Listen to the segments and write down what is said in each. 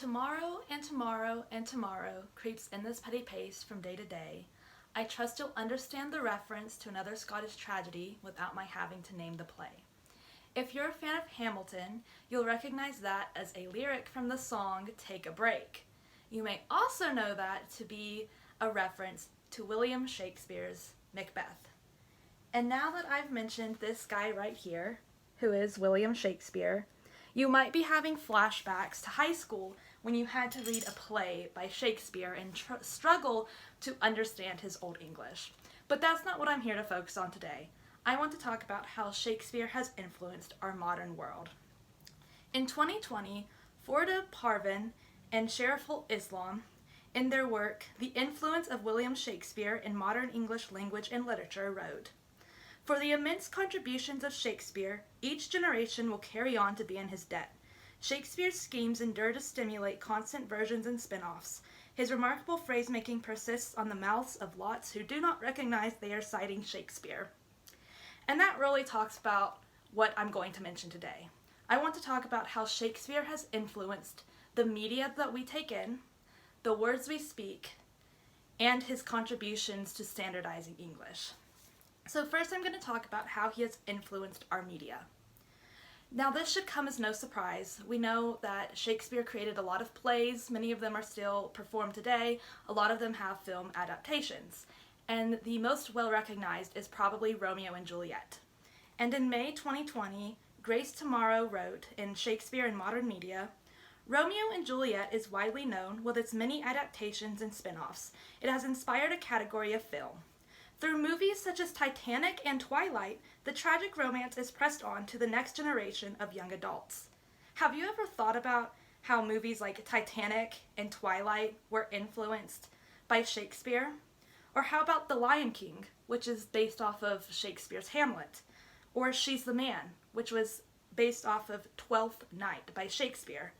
tomorrow and tomorrow and tomorrow creeps in this petty pace from day to day, I trust you'll understand the reference to another Scottish tragedy without my having to name the play. If you're a fan of Hamilton, you'll recognize that as a lyric from the song Take a Break. You may also know that to be a reference to William Shakespeare's Macbeth. And now that I've mentioned this guy right here, who is William Shakespeare, you might be having flashbacks to high school when you had to read a play by Shakespeare and struggle to understand his Old English. But that's not what I'm here to focus on today. I want to talk about how Shakespeare has influenced our modern world. In 2020, Forda Parvin and Shariful Islam, in their work, The Influence of William Shakespeare in Modern English Language and Literature, wrote, "For the immense contributions of Shakespeare, each generation will carry on to be in his debt. Shakespeare's schemes endure to stimulate constant versions and spin-offs. His remarkable phrase-making persists on the mouths of lots who do not recognize they are citing Shakespeare." And that really talks about what I'm going to mention today. I want to talk about how Shakespeare has influenced the media that we take in, the words we speak, and his contributions to standardizing English. So first I'm going to talk about how he has influenced our media. Now this should come as no surprise. We know that Shakespeare created a lot of plays, many of them are still performed today, a lot of them have film adaptations, and the most well recognized is probably Romeo and Juliet. And in May 2020, Grace Tomorrow wrote in Shakespeare in Modern Media, "Romeo and Juliet is widely known with its many adaptations and spin-offs. It has inspired a category of film. Through movies such as Titanic and Twilight, the tragic romance is pressed on to the next generation of young adults." Have you ever thought about how movies like Titanic and Twilight were influenced by Shakespeare? Or how about The Lion King, which is based off of Shakespeare's Hamlet? Or She's the Man, which was based off of Twelfth Night by Shakespeare.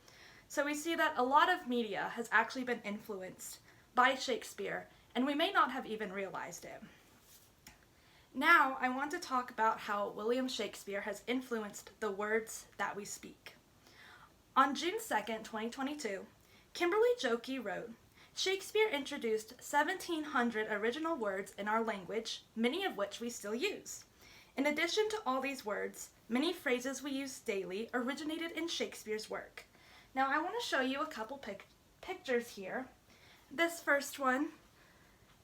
So we see that a lot of media has actually been influenced by Shakespeare, and we may not have even realized it. Now, I want to talk about how William Shakespeare has influenced the words that we speak. On June 2nd, 2022, Kimberly Jokey wrote, "Shakespeare introduced 1,700 original words in our language, many of which we still use. In addition to all these words, many phrases we use daily originated in Shakespeare's work." Now, I want to show you a couple pictures here. This first one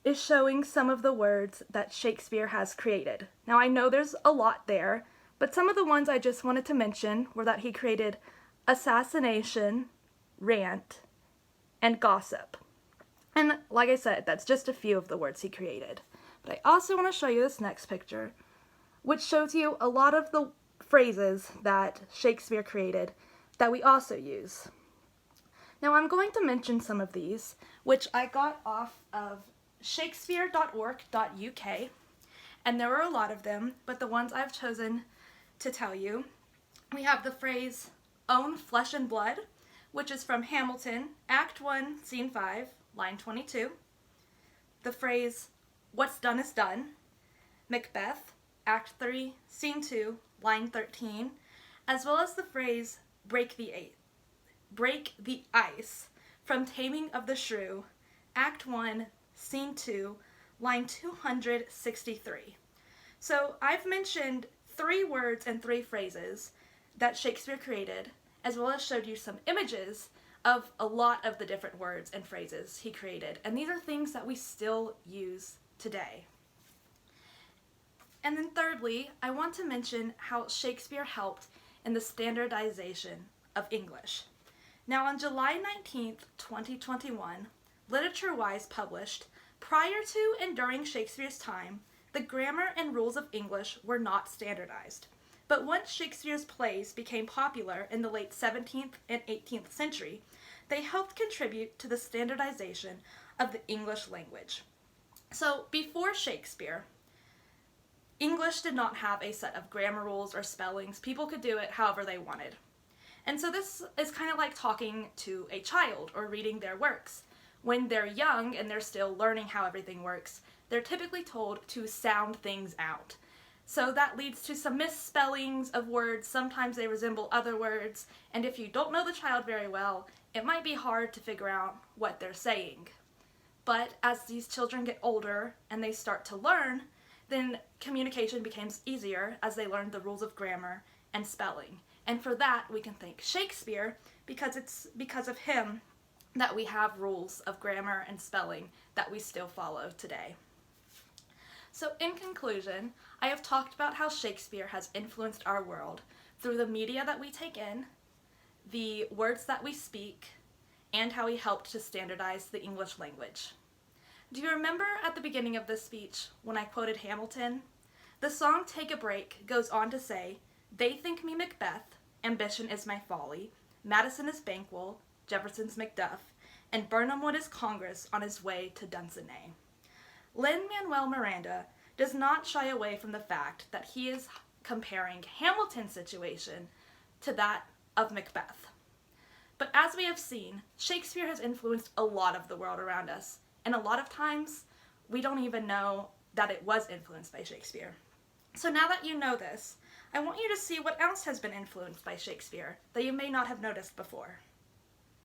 is showing some of the words that Shakespeare has created. Now, I know there's a lot there, but some of the ones I just wanted to mention were that he created assassination, rant, and gossip. And like I said, that's just a few of the words he created. But I also want to show you this next picture, which shows you a lot of the phrases that Shakespeare created that we also use. Now I'm going to mention some of these, which I got off of shakespeare.org.uk, and there were a lot of them, but the ones I've chosen to tell you, we have the phrase, "own flesh and blood," which is from Hamilton, Act 1, Scene 5, line 22. The phrase, "what's done is done," Macbeth, Act 3, Scene 2, line 13, as well as the phrase, break the ice, from Taming of the Shrew, Act 1, Scene 2, line 263. So I've mentioned 3 words and 3 phrases that Shakespeare created, as well as showed you some images of a lot of the different words and phrases he created. And these are things that we still use today. And then thirdly, I want to mention how Shakespeare helped in the standardization of English. Now on July 19th, 2021, LiteratureWise published, "Prior to and during Shakespeare's time, the grammar and rules of English were not standardized. But once Shakespeare's plays became popular in the late 17th and 18th century, they helped contribute to the standardization of the English language." So before Shakespeare, English did not have a set of grammar rules or spellings. People could do it however they wanted. And so this is kind of like talking to a child or reading their works. When they're young and they're still learning how everything works, they're typically told to sound things out. So that leads to some misspellings of words. Sometimes they resemble other words, and if you don't know the child very well, it might be hard to figure out what they're saying. But as these children get older and they start to learn, then communication becomes easier as they learn the rules of grammar and spelling. And for that, we can thank Shakespeare, because it's because of him that we have rules of grammar and spelling that we still follow today. So in conclusion, I have talked about how Shakespeare has influenced our world through the media that we take in, the words that we speak, and how he helped to standardize the English language. Do you remember at the beginning of this speech when I quoted Hamilton? The song Take a Break goes on to say, "They think me Macbeth, ambition is my folly, Madison is Banquo, Jefferson's Macduff, and Birnam Wood is Congress on his way to Dunsinane." Lin-Manuel Miranda does not shy away from the fact that he is comparing Hamilton's situation to that of Macbeth. But as we have seen, Shakespeare has influenced a lot of the world around us, and a lot of times we don't even know that it was influenced by Shakespeare. So now that you know this, I want you to see what else has been influenced by Shakespeare that you may not have noticed before.